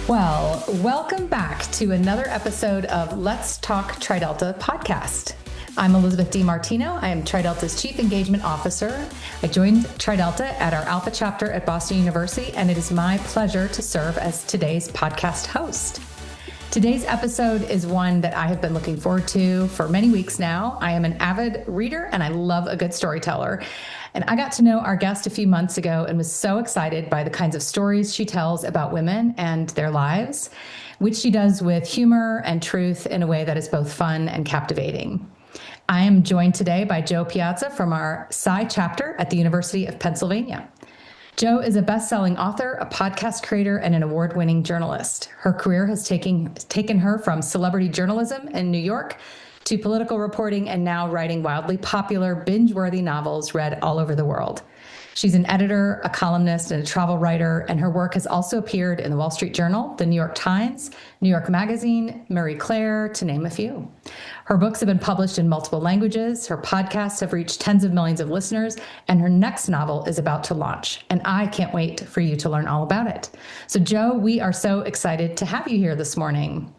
Well, welcome back to another episode of Let's Talk Tri-Delta podcast. I'm Elizabeth DiMartino. I am Tri-Delta's Chief Engagement Officer. I joined Tri-Delta at our Alpha chapter at Boston University, and it is my pleasure to serve as today's podcast host. Today's episode is one that I have been looking forward to for many weeks now. I am an avid reader and I love a good storyteller. And I got to know our guest a few months ago and was so excited by the kinds of stories she tells about women and their lives, which she does with humor and truth in a way that is both fun and captivating. I am joined today by Jo Piazza from our Psi chapter at the University of Pennsylvania. Jo is a best-selling author, a podcast creator, and an award-winning journalist. Her career has taken her from celebrity journalism in New York to political reporting and now writing wildly popular, binge-worthy novels read all over the world. She's an editor, a columnist, and a travel writer, and her work has also appeared in the Wall Street Journal, the New York Times, New York Magazine, Marie Claire, to name a few. Her books have been published in multiple languages, her podcasts have reached tens of millions of listeners, and her next novel is about to launch. And I can't wait for you to learn all about it. So, Jo, we are so excited to have you here this morning.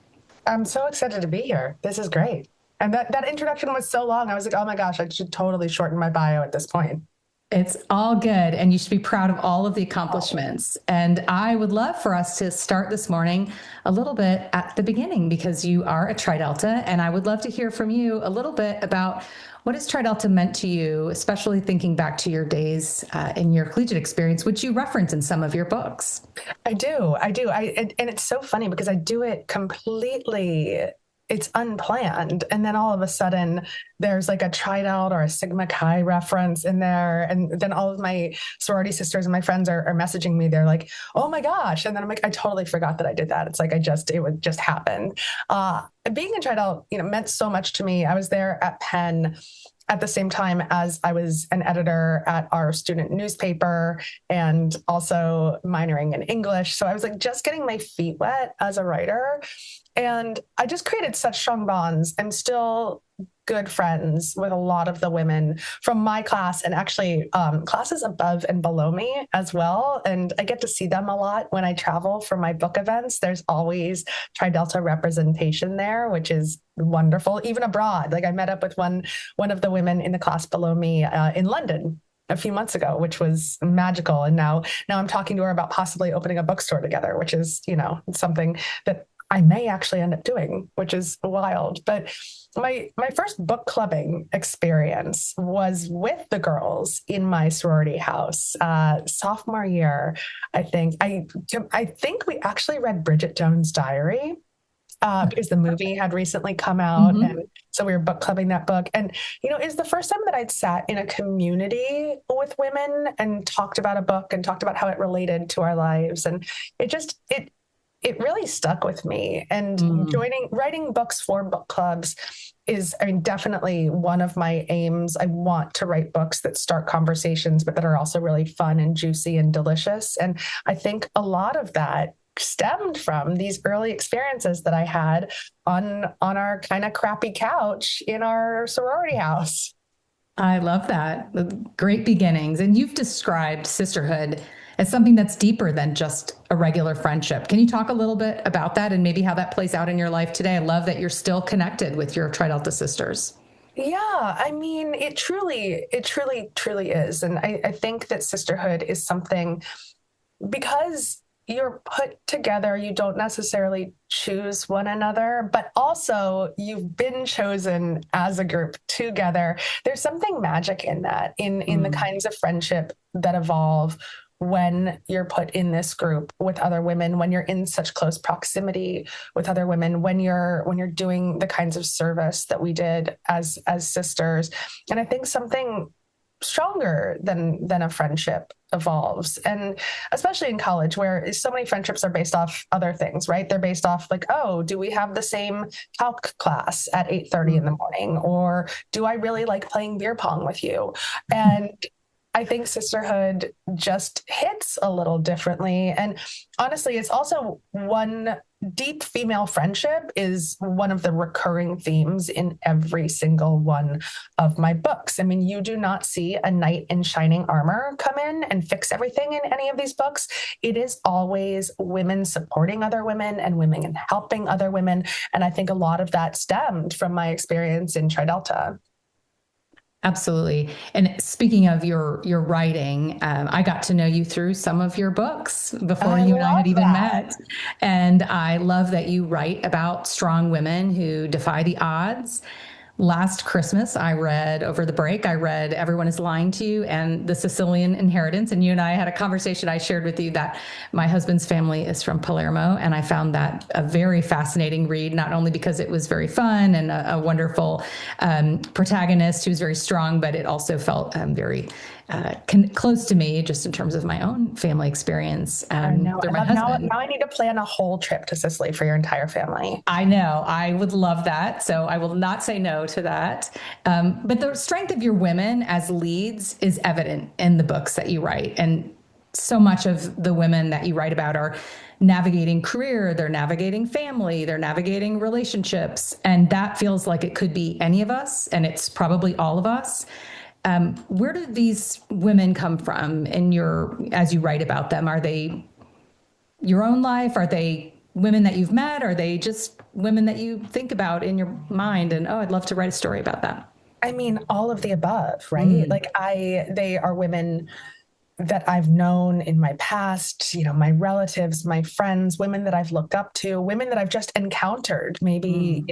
I'm so excited to be here. This is great. And that introduction was so long. I was like, oh my gosh, I should totally shorten my bio at this point. It's all good. And you should be proud of all of the accomplishments. And I would love for us to start this morning a little bit at the beginning, because you are a Tri-Delta. And I would love to hear from you a little bit about what has Tri-Delta meant to you, especially thinking back to your days in your collegiate experience, which you reference in some of your books. I do. And it's so funny because I do it completely. It's unplanned. And then all of a sudden there's like a Tri-Delt or a Sigma Chi reference in there. And then all of my sorority sisters and my friends are messaging me. They're like, oh my gosh. And then I'm like, I totally forgot that I did that. It's like, it would just happen. Being a Tri-Delt, meant so much to me. I was there at Penn at the same time as I was an editor at our student newspaper and also minoring in English. So I was like just getting my feet wet as a writer. And I just created such strong bonds. I'm still good friends with a lot of the women from my class and actually classes above and below me as well. And I get to see them a lot when I travel for my book events. There's always Tri-Delta representation there, which is wonderful, even abroad. Like I met up with one of the women in the class below me in London a few months ago, which was magical. And now I'm talking to her about possibly opening a bookstore together, which is, something that I may actually end up doing, which is wild. But my first book clubbing experience was with the girls in my sorority house, sophomore year. I think we actually read Bridget Jones' Diary because the movie had recently come out, and so we were book clubbing that book. And it's the first time that I'd sat in a community with women and talked about a book and talked about how it related to our lives, and it really stuck with me. And writing books for book clubs is, definitely one of my aims. I want to write books that start conversations, but that are also really fun and juicy and delicious. And I think a lot of that stemmed from these early experiences that I had on our kind of crappy couch in our sorority house. I love that. Great beginnings. And you've described sisterhood as something that's deeper than just a regular friendship. Can you talk a little bit about that and maybe how that plays out in your life today? I love that you're still connected with your Tri-Delta sisters. Yeah, it truly is. And I think that sisterhood is something, because you're put together, you don't necessarily choose one another, but also you've been chosen as a group together. There's something magic in that, in the kinds of friendship that evolve when you're put in this group with other women, when you're in such close proximity with other women, when you're doing the kinds of service that we did as sisters. And I think something stronger than a friendship evolves. And especially in college, where so many friendships are based off other things, right? They're based off like, oh, do we have the same calc class at 8:30 in the morning? Or do I really like playing beer pong with you? And I think sisterhood just hits a little differently. And honestly, it's also one deep female friendship is one of the recurring themes in every single one of my books. I mean, you do not see a knight in shining armor come in and fix everything in any of these books. It is always women supporting other women and women and helping other women. And I think a lot of that stemmed from my experience in Tri Delta. Absolutely. And speaking of your writing, I got to know you through some of your books before you and I had even met. And I love that you write about strong women who defy the odds. Last Christmas, I read over the break, I read Everyone is Lying to You and The Sicilian Inheritance. And you and I had a conversation. I shared with you that my husband's family is from Palermo. And I found that a very fascinating read, not only because it was very fun and a wonderful protagonist who was very strong, but it also felt very close to me just in terms of my own family experience. Now I need to plan a whole trip to Sicily for your entire family. I know. I would love that. So I will not say no to that. But the strength of your women as leads is evident in the books that you write. And so much of the women that you write about are navigating career, they're navigating family, they're navigating relationships. And that feels like it could be any of us, and it's probably all of us. Where do these women come from as you write about them? Are they your own life? Are they women that you've met? Are they just women that you think about in your mind? And, oh, I'd love to write a story about that. I mean, all of the above, right? They are women that I've known in my past, my relatives, my friends, women that I've looked up to, women that I've just encountered, maybe,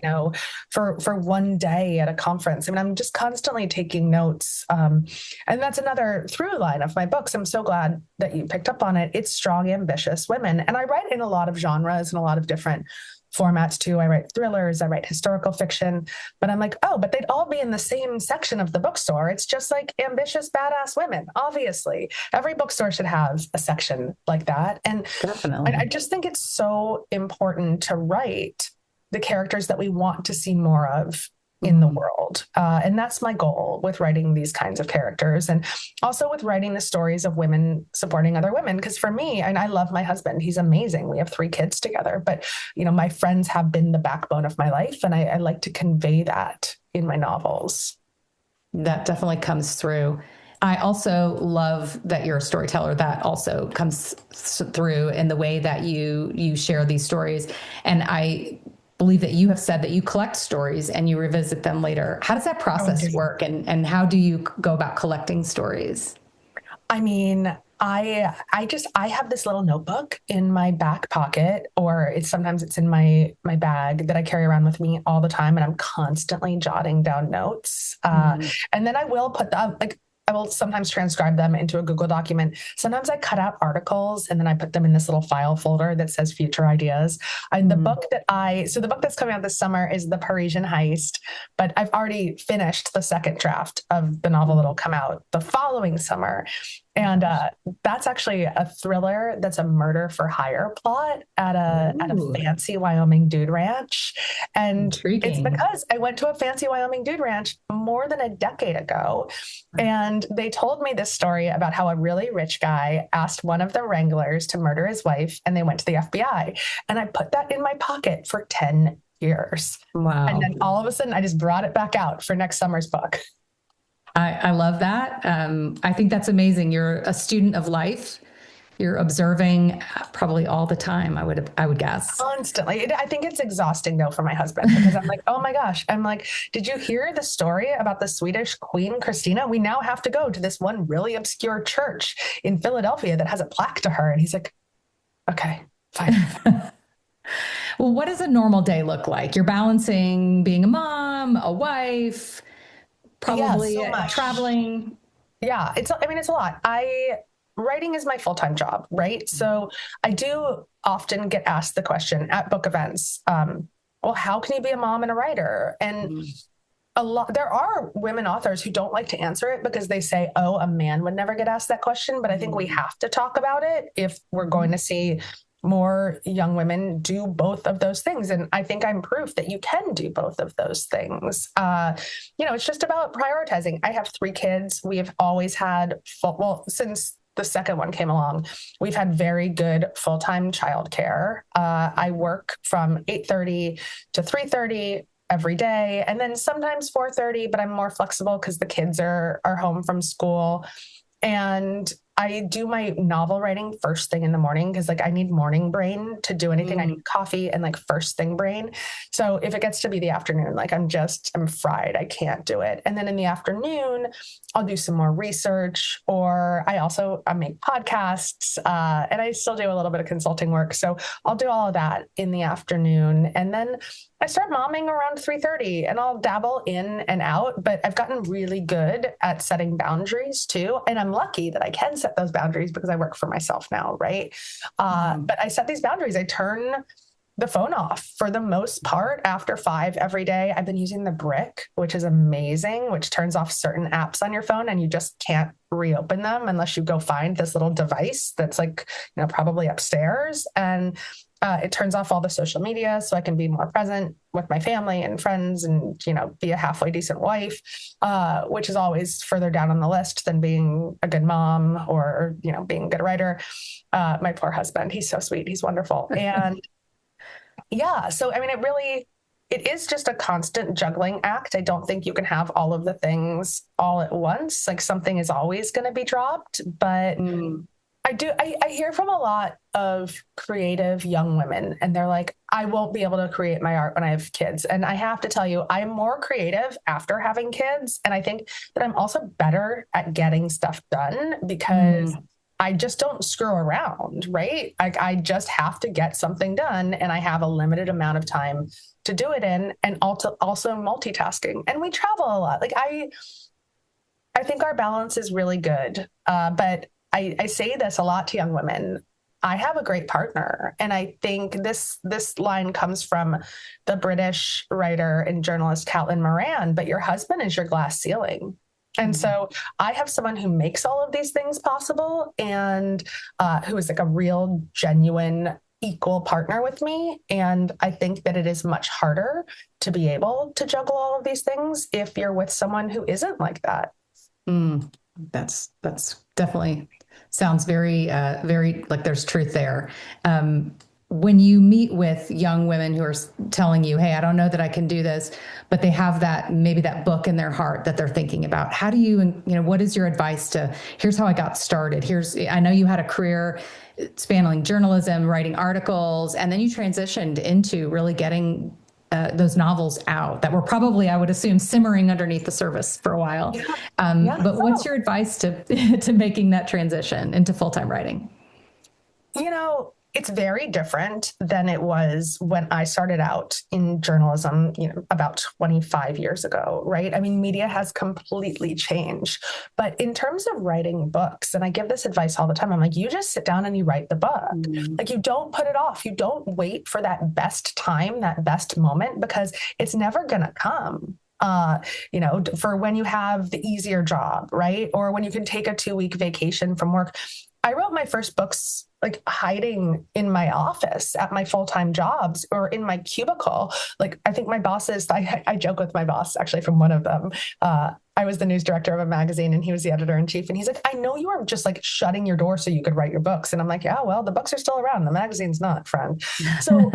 for one day at a conference. I mean, I'm just constantly taking notes. And that's another through line of my books. I'm so glad that you picked up on it. It's strong, ambitious women. And I write in a lot of genres and a lot of different formats too. I write thrillers, I write historical fiction, but I'm like, oh, but they'd all be in the same section of the bookstore. It's just like ambitious, badass women. Obviously, every bookstore should have a section like that. And definitely, I just think it's so important to write the characters that we want to see more of in the world. And that's my goal with writing these kinds of characters, and also with writing the stories of women supporting other women. Because for me, and I love my husband, he's amazing. We have 3 kids together, but my friends have been the backbone of my life. And I like to convey that in my novels. That definitely comes through. I also love that you're a storyteller. That also comes through in the way that you share these stories. And I believe that you have said that you collect stories and you revisit them later. How does that process work? And how do you go about collecting stories? I mean, I have this little notebook in my back pocket, or sometimes it's in my bag that I carry around with me all the time. And I'm constantly jotting down notes. And then I will put them, I will sometimes transcribe them into a Google document. Sometimes I cut out articles and then I put them in this little file folder that says future ideas. The book that's coming out this summer is The Parisian Heist, but I've already finished the second draft of the novel that'll come out the following summer. And that's actually a thriller that's a murder for hire plot at a fancy Wyoming dude ranch. And Intriguing. It's because I went to a fancy Wyoming dude ranch more than a decade ago. And they told me this story about how a really rich guy asked one of the wranglers to murder his wife, and they went to the FBI. And I put that in my pocket for 10 years. Wow. And then all of a sudden I just brought it back out for next summer's book. I love that. I think that's amazing. You're a student of life. You're observing probably all the time, I would guess. Constantly. I think it's exhausting though for my husband, because I'm like, oh my gosh. I'm like, did you hear the story about the Swedish Queen Christina? We now have to go to this one really obscure church in Philadelphia that has a plaque to her. And he's like, okay, fine. Well, what does a normal day look like? You're balancing being a mom, a wife, probably traveling. Yeah, it's a lot. Writing is my full-time job, right? So I do often get asked the question at book events, well, how can you be a mom and a writer? And there are women authors who don't like to answer it because they say, oh, a man would never get asked that question. But I think we have to talk about it if we're going to see more young women do both of those things. And I think I'm proof that you can do both of those things. It's just about prioritizing. I have 3 kids. We've always had since the second one came along, we've had very good full-time childcare. I work from 8:30 to 3:30 every day, and then sometimes 4:30, but I'm more flexible because the kids are home from school. And I do my novel writing first thing in the morning because I need morning brain to do anything. I need coffee and first thing brain. So if it gets to be the afternoon, I'm fried. I can't do it. And then in the afternoon, I'll do some more research, or I make podcasts, and I still do a little bit of consulting work. So I'll do all of that in the afternoon. And then I start momming around 3:30, and I'll dabble in and out, but I've gotten really good at setting boundaries too. And I'm lucky that I can set those boundaries because I work for myself now, right? But I set these boundaries. I turn the phone off for the most part after 5 every day. I've been using the brick, which is amazing, which turns off certain apps on your phone and you just can't reopen them unless you go find this little device that's probably upstairs. And it turns off all the social media so I can be more present with my family and friends and, be a halfway decent wife, which is always further down on the list than being a good mom or being a good writer. My poor husband, he's so sweet. He's wonderful. And yeah, so, it is just a constant juggling act. I don't think you can have all of the things all at once. Something is always going to be dropped, but I hear from a lot of creative young women, and they're like, I won't be able to create my art when I have kids. And I have to tell you, I'm more creative after having kids. And I think that I'm also better at getting stuff done because I just don't screw around, right? I just have to get something done, and I have a limited amount of time to do it in, and also multitasking. And we travel a lot. I think our balance is really good. But I say this a lot to young women. I have a great partner. And I think this line comes from the British writer and journalist Caitlin Moran, but your husband is your glass ceiling. And so I have someone who makes all of these things possible and who is a real, genuine, equal partner with me. And I think that it is much harder to be able to juggle all of these things if you're with someone who isn't like that. That's definitely sounds very, very there's truth there. When you meet with young women who are telling you, hey, I don't know that I can do this, but they have maybe that book in their heart that they're thinking about, how do you, what is your advice here's how I got started. I know you had a career spanning journalism, writing articles, and then you transitioned into really getting those novels out that were probably, I would assume, simmering underneath the surface for a while. But what's your advice to making that transition into full-time writing? It's very different than it was when I started out in journalism, about 25 years ago, right? Media has completely changed. But in terms of writing books, and I give this advice all the time, I'm like, you just sit down and you write the book. You don't put it off. You don't wait for that best time, that best moment, because it's never going to come. For when you have the easier job, right? Or when you can take a 2-week vacation from work. I wrote my first books hiding in my office at my full-time jobs or in my cubicle. I think my bosses, I joke with my boss actually from one of them. I was the news director of a magazine and he was the editor-in-chief. And he's like, I know you were just shutting your door so you could write your books. And I'm like, yeah, well, the books are still around. The magazine's not, friend. So,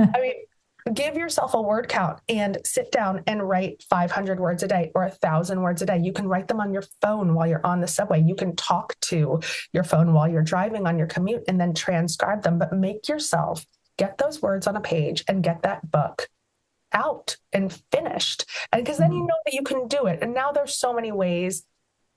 give yourself a word count and sit down and write 500 words a day or 1,000 words a day. You can write them on your phone while you're on the subway. You can talk to your phone while you're driving on your commute and then transcribe them. But make yourself get those words on a page and get that book out and finished. And because then you know that you can do it. And now there's so many ways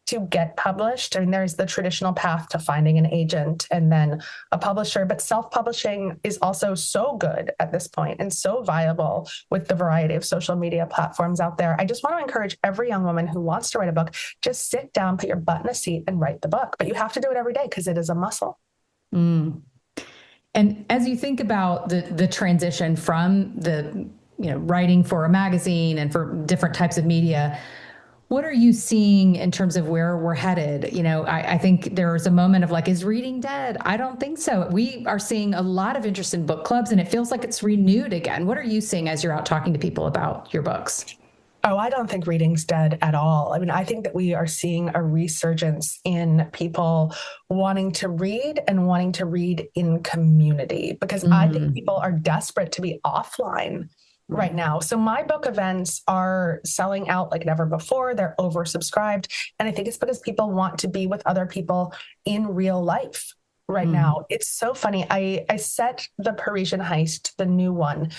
to get published. There's the traditional path to finding an agent and then a publisher, but self-publishing is also so good at this point and so viable with the variety of social media platforms out there. I just want to encourage every young woman who wants to write a book, just sit down, put your butt in a seat and write the book, but you have to do it every day because it is a muscle. And as you think about the transition from the, writing for a magazine and for different types of media, What are you seeing in terms of where we're headed? I think there's a moment of like, is reading dead? I don't think so. We are seeing a lot of interest in book clubs and it feels like it's renewed again. What are you seeing as you're out talking to people about your books? Oh, I don't think reading's dead at all. I mean, I think that we are seeing a resurgence in people wanting to read and wanting to read in community because I think people are desperate to be offline right now. So my book events are selling out like never before. They're oversubscribed. And I think it's because people want to be with other people in real life right now. It's so funny. I set the Parisian Heist, the new one.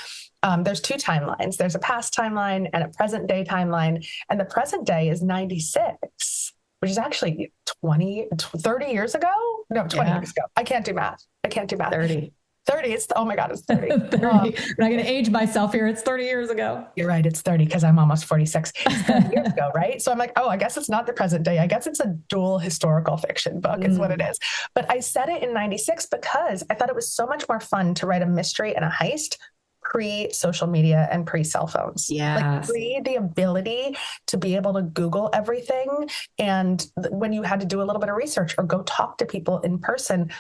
There's two timelines. There's a past timeline and a present day timeline. And the present day is 96, which is actually 30 years ago. No, 20 years ago. I can't do math. 30. Oh my God, it's 30. 30. I'm not going to age myself here. It's 30 years ago. You're right. It's 30 because I'm almost 46. It's 30 years ago, right? So I'm like, oh, I guess it's not the present day. I guess it's a dual historical fiction book is what it is. But I set it in 96 because I thought it was so much more fun to write a mystery and a heist pre-social media and pre-cell phones. Like pre the ability to be able to Google everything. And when you had to do a little bit of research or go talk to people in person.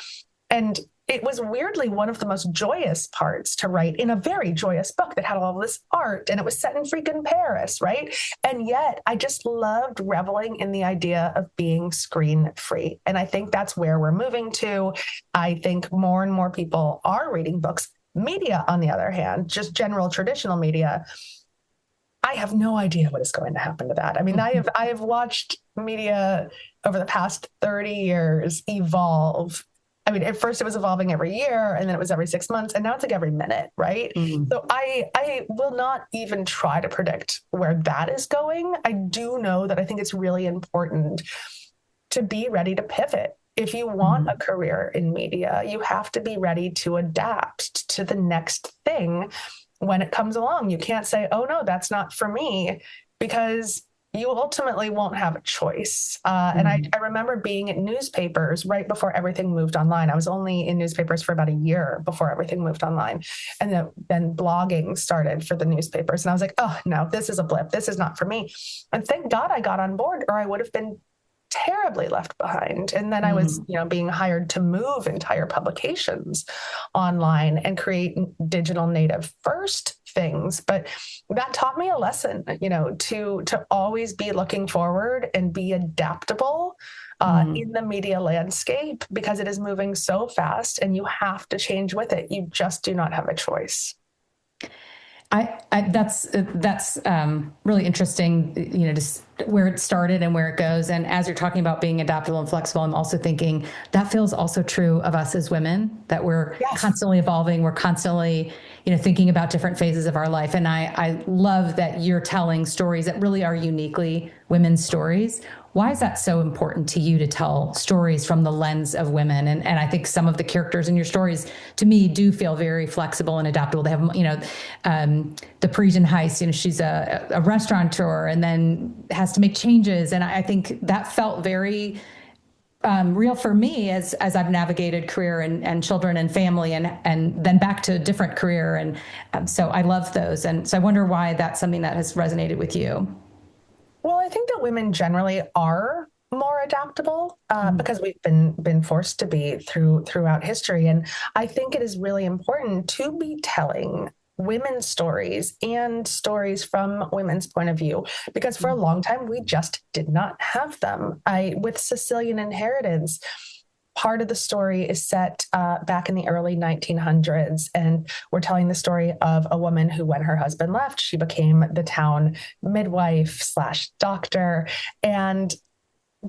And it was weirdly one of the most joyous parts to write in a very joyous book that had all of this art and it was set in freaking Paris, right? And yet I just loved reveling in the idea of being screen free. And I think that's where we're moving to. I think more and more people are reading books. Media, on the other hand, just general traditional media, I have no idea what is going to happen to that. I mean, I have watched media over the past 30 years evolve. I mean, at first it was evolving every year and then it was every 6 months and now it's like every minute, right? So I will not even try to predict where that is going. I do know that I think it's really important to be ready to pivot. If you want a career in media, you have to be ready to adapt to the next thing when it comes along. You can't say, oh no, that's not for me, because you ultimately won't have a choice. And I remember being at newspapers right before everything moved online. I was only in newspapers for about a year before everything moved online. And then blogging started for the newspapers. And I was like, oh no, this is a blip. This is not for me. And thank God I got on board or I would have been terribly left behind. And then I was, being hired to move entire publications online and create digital native first things. But that taught me a lesson, to always be looking forward and be adaptable in the media landscape, because it is moving so fast and you have to change with it. You just do not have a choice. That's really interesting, just where it started and where it goes. And as you're talking about being adaptable and flexible, I'm also thinking that feels also true of us as women, that we're constantly evolving. We're constantly, thinking about different phases of our life. And I love that you're telling stories that really are uniquely women's stories. Why is that so important to you to tell stories from the lens of women? And I think some of the characters in your stories, to me, do feel very flexible and adaptable. They have, the Parisian Heist, she's a restaurateur and then has to make changes. And I think that felt very real for me as I've navigated career and children and family and then back to a different career. And so I love those. And so I wonder why that's something that has resonated with you. Well, I think that women generally are more adaptable because we've been forced to be throughout history. And I think it is really important to be telling women's stories and stories from women's point of view, because for a long time, we just did not have them. With Sicilian Inheritance, part of the story is set back in the early 1900s, and we're telling the story of a woman who, when her husband left, she became the town midwife / doctor. And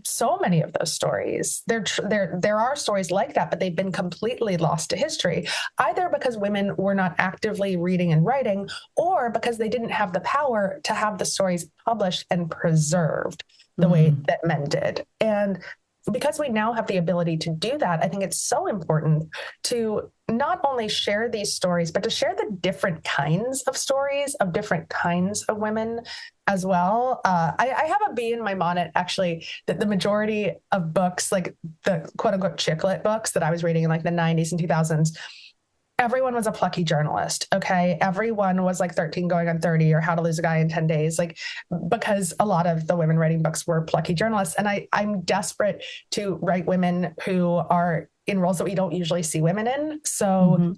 so many of those stories, there are stories like that, but they've been completely lost to history, either because women were not actively reading and writing, or because they didn't have the power to have the stories published and preserved the way that men did. And because we now have the ability to do that, I think it's so important to not only share these stories, but to share the different kinds of stories of different kinds of women as well. I have a bee in my bonnet, actually, that the majority of books, like the quote unquote chick lit books that I was reading in like the 90s and 2000s, everyone was a plucky journalist. Okay. Everyone was like 13 going on 30 or how to lose a guy in 10 days. Like, because a lot of the women writing books were plucky journalists. And I'm desperate to write women who are in roles that we don't usually see women in. So,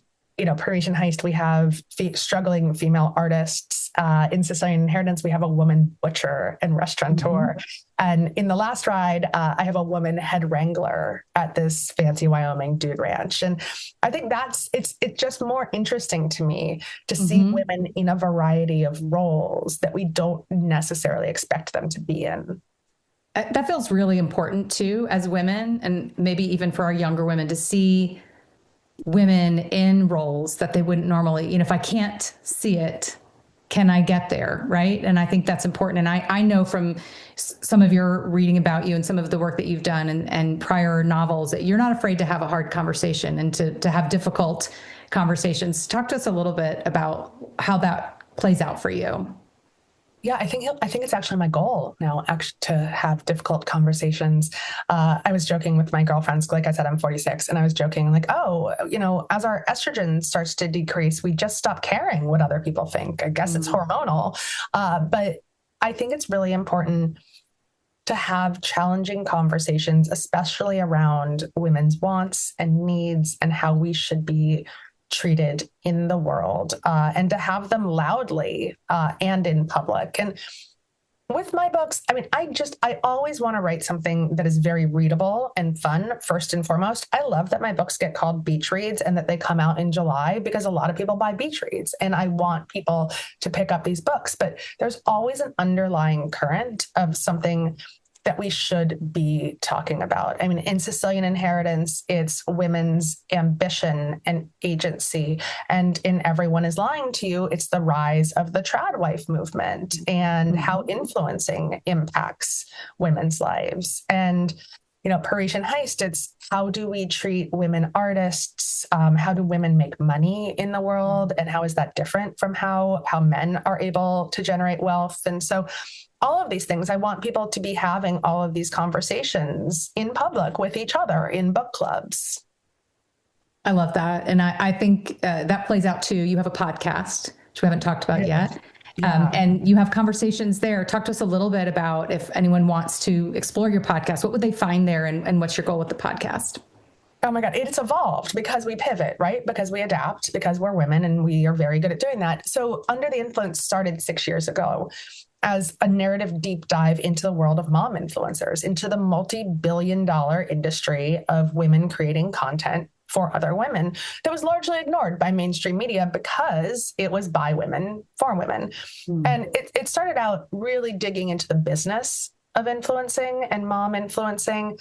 Parisian Heist, we have struggling female artists. In Sicilian Inheritance, we have a woman butcher and restaurateur. And in The Last Ride, I have a woman head wrangler at this fancy Wyoming dude ranch. And I think it's just more interesting to me to see women in a variety of roles that we don't necessarily expect them to be in. That feels really important too, as women, and maybe even for our younger women, to see women in roles that they wouldn't normally, if I can't see it, can I get there? Right. And I think that's important. And I know from some of your reading about you and some of the work that you've done and prior novels that you're not afraid to have a hard conversation and to have difficult conversations. Talk to us a little bit about how that plays out for you. Yeah, I think it's actually my goal now to have difficult conversations. I was joking with my girlfriends, like I said, I'm 46, and I was joking like, as our estrogen starts to decrease, we just stop caring what other people think. I guess it's hormonal. But I think it's really important to have challenging conversations, especially around women's wants and needs and how we should be treated in the world, and to have them loudly and in public. And with my books, I always want to write something that is very readable and fun, first and foremost. I love that my books get called beach reads and that they come out in July because a lot of people buy beach reads, and I want people to pick up these books. But there's always an underlying current of something that we should be talking about. I mean, in Sicilian Inheritance, it's women's ambition and agency. And in Everyone is Lying to You, it's the rise of the trad wife movement and how influencing impacts women's lives. And, Parisian Heist, it's how do we treat women artists? How do women make money in the world? And how is that different from how men are able to generate wealth? And so all of these things, I want people to be having all of these conversations in public with each other in book clubs. I love that. And I think that plays out too. You have a podcast, which we haven't talked about yet. Yeah. And you have conversations there. Talk to us a little bit about if anyone wants to explore your podcast, what would they find there, and what's your goal with the podcast? Oh my God, it's evolved because we pivot, right? Because we adapt, because we're women and we are very good at doing that. So Under the Influence started 6 years ago as a narrative deep dive into the world of mom influencers, into the multi-billion-dollar industry of women creating content for other women that was largely ignored by mainstream media because it was by women, for women. And it started out really digging into the business of influencing and mom influencing,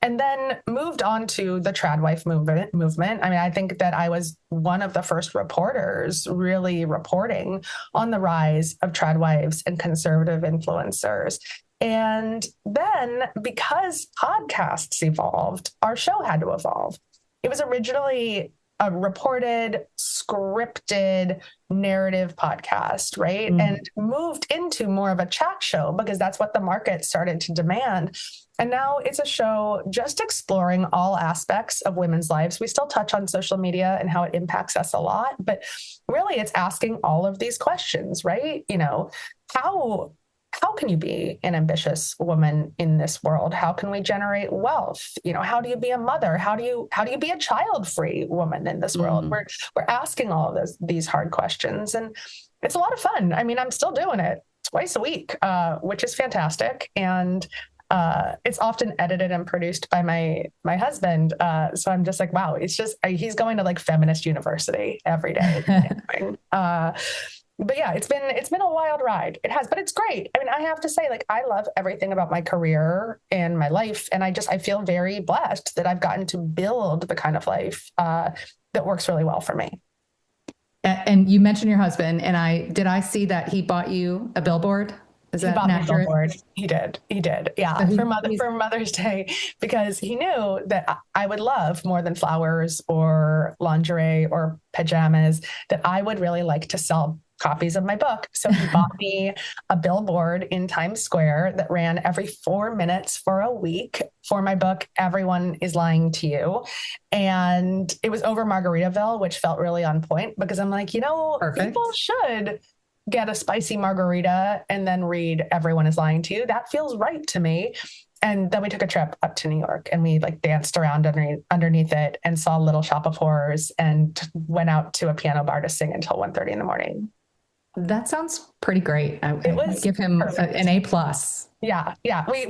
and then moved on to the trad wife movement. I mean, I think that I was one of the first reporters really reporting on the rise of trad wives and conservative influencers. And then because podcasts evolved, our show had to evolve. It was originally a reported, scripted narrative podcast, right? And moved into more of a chat show because that's what the market started to demand. And now it's a show just exploring all aspects of women's lives. We still touch on social media and how it impacts us a lot, but really it's asking all of these questions, right? How can you be an ambitious woman in this world? How can we generate wealth? How do you be a mother? How do you be a child-free woman in this world? We're asking all of these hard questions, and it's a lot of fun. I mean, I'm still doing it twice a week, which is fantastic. And it's often edited and produced by my husband. So I'm just like, wow, it's just, he's going to like feminist university every day. But yeah, it's been a wild ride. It has, but it's great. I mean, I have to say, like, I love everything about my career and my life. And I feel very blessed that I've gotten to build the kind of life that works really well for me. And you mentioned your husband, and did I see that he bought you a billboard? Is He that bought me a accurate? billboard. He did. He did. So Yeah. For Mother's Day, because he knew that I would love more than flowers or lingerie or pajamas, that I would really like to sell copies of my book. So he bought me a billboard in Times Square that ran every 4 minutes for a week for my book, Everyone is Lying to You. And it was over Margaritaville, which felt really on point because I'm like, Perfect. people should get a spicy margarita and then read Everyone is Lying to You. That feels right to me. And then we took a trip up to New York and we like danced around underneath it and saw Little Shop of Horrors and went out to a piano bar to sing until 1:30 in the morning. That sounds pretty great. I It would was give him perfect. an A plus. Yeah. Yeah. We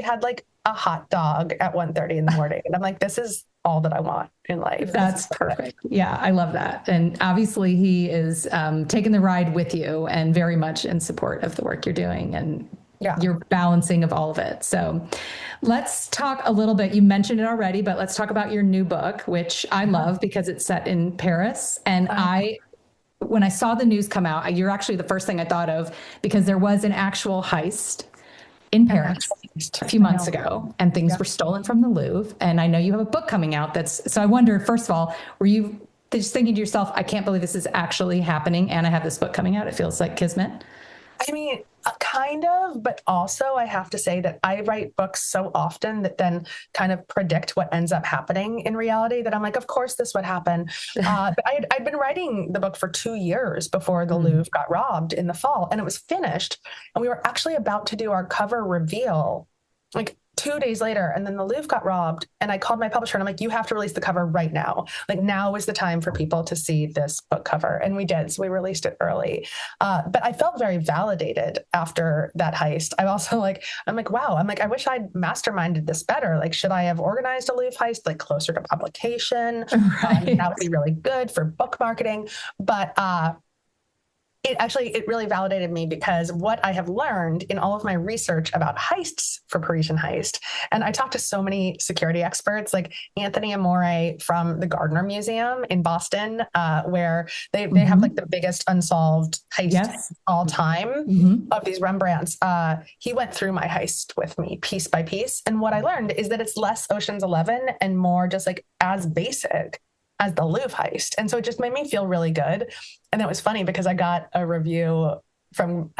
had like a hot dog at 1:30 in the morning. And I'm like, this is all that I want in life. That's perfect. Yeah, I love that. And obviously, he is taking the ride with you and very much in support of the work you're doing and your balancing of all of it. So let's talk a little bit. You mentioned it already, but let's talk about your new book, which I love because it's set in Paris. And when I saw the news come out, you're actually the first thing I thought of because there was an actual heist in Paris a few months ago, and things were stolen from the Louvre. And I know you have a book coming out so I wonder, first of all, were you just thinking to yourself, I can't believe this is actually happening and I have this book coming out? It feels like kismet. I mean, kind of, but also I have to say that I write books so often that then kind of predict what ends up happening in reality that I'm like, of course this would happen. But I'd been writing the book for 2 years before the Louvre got robbed in the fall, and it was finished. And we were actually about to do our cover reveal like 2 days later, and then the Louvre got robbed. And I called my publisher and I'm like, you have to release the cover right now. Like now is the time for people to see this book cover. And we did. So we released it early. But I felt very validated after that heist. I'm like, wow. I'm like, I wish I'd masterminded this better. Like, should I have organized a Louvre heist like closer to publication? Right. That would be really good for book marketing. But it really validated me because what I have learned in all of my research about heists for Parisian Heist, and I talked to so many security experts like Anthony Amore from the Gardner Museum in Boston, where they have like the biggest unsolved heist all time of these Rembrandts. He went through my heist with me piece by piece. And what I learned is that it's less Ocean's 11 and more just like as basic as the Louvre heist. And so it just made me feel really good. And it was funny because I got a review from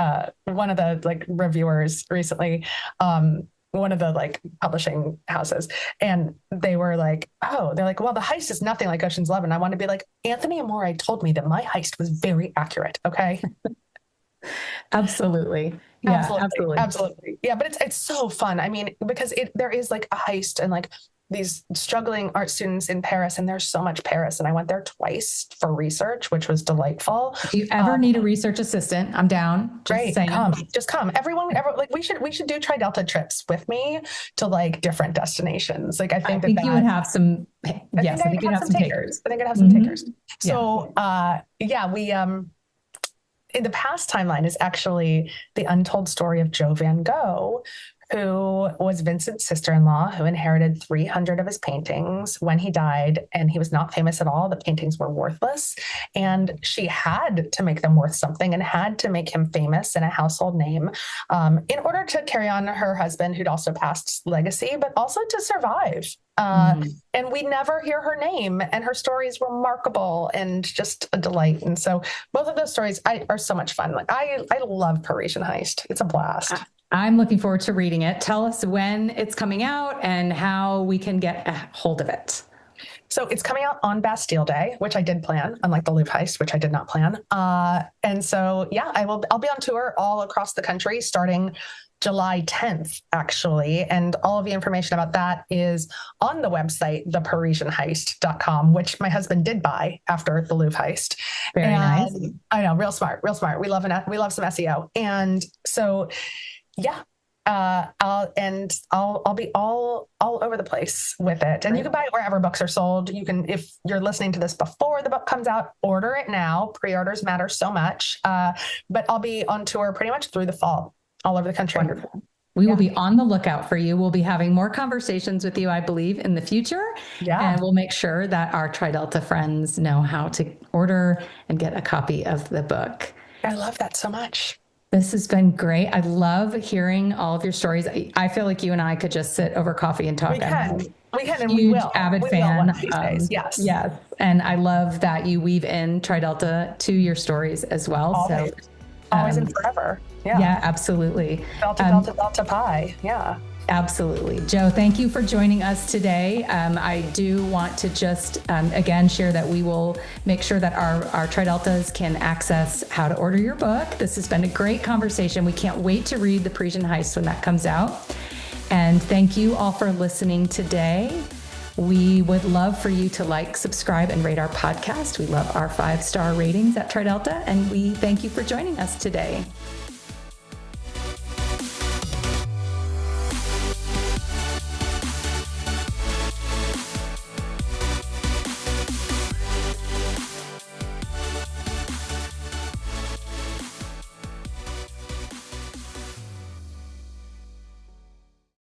one of the like reviewers recently, one of the like publishing houses. And they were like, they're like, well, the heist is nothing like Ocean's 11. I want to be like, Anthony Amore told me that my heist was very accurate. Okay. Absolutely. Yeah, absolutely. Yeah. But it's so fun. I mean, because there is like a heist and like these struggling art students in Paris, and there's so much Paris. And I went there twice for research, which was delightful. If you ever need a research assistant, I'm down. Just come. Everyone, like we should do Tri-Delta trips with me to like different destinations. Like I think you would have some. Yes, I think you'd have some takers. I think I'd have some takers. So we in the past timeline is actually the untold story of Joe Van Gogh, who was Vincent's sister-in-law, who inherited 300 of his paintings when he died. And he was not famous at all. The paintings were worthless. And she had to make them worth something and had to make him famous and a household name in order to carry on her husband, who'd also passed legacy, but also to survive. And we never hear her name, and her story is remarkable and just a delight. And so both of those stories are so much fun. Like I love Parisian Heist. It's a blast. I'm looking forward to reading it. Tell us when it's coming out and how we can get a hold of it. So it's coming out on Bastille Day, which I did plan, unlike the Louvre heist, which I did not plan. And so, I'll be on tour all across the country starting July 10th, actually. And all of the information about that is on the website, theparisianheist.com, which my husband did buy after the Louvre heist. Very nice. I know, real smart. We love some SEO. And so, I'll be all over the place with it. And you can buy it wherever books are sold. You can, if you're listening to this before the book comes out, order it now. Pre-orders matter so much. But I'll be on tour pretty much through the fall, all over the country. Wonderful. We will be on the lookout for you. We'll be having more conversations with you, I believe, in the future. Yeah. And we'll make sure that our Tri-Delta friends know how to order and get a copy of the book. I love that so much. This has been great. I love hearing all of your stories. I feel like you and I could just sit over coffee and talk. We can, and we Huge will. avid We fan. will one of these days. Yes. Yes. And I love that you weave in TriDelta to your stories as well. Always. So Always and forever. Yeah. Yeah, absolutely. Delta Pi. Yeah. Absolutely. Joe, thank you for joining us today. I do want to just, again, share that we will make sure that our TriDeltas can access how to order your book. This has been a great conversation. We can't wait to read The Parisian Heist when that comes out. And thank you all for listening today. We would love for you to like, subscribe, and rate our podcast. We love our 5-star ratings at TriDelta, and we thank you for joining us today.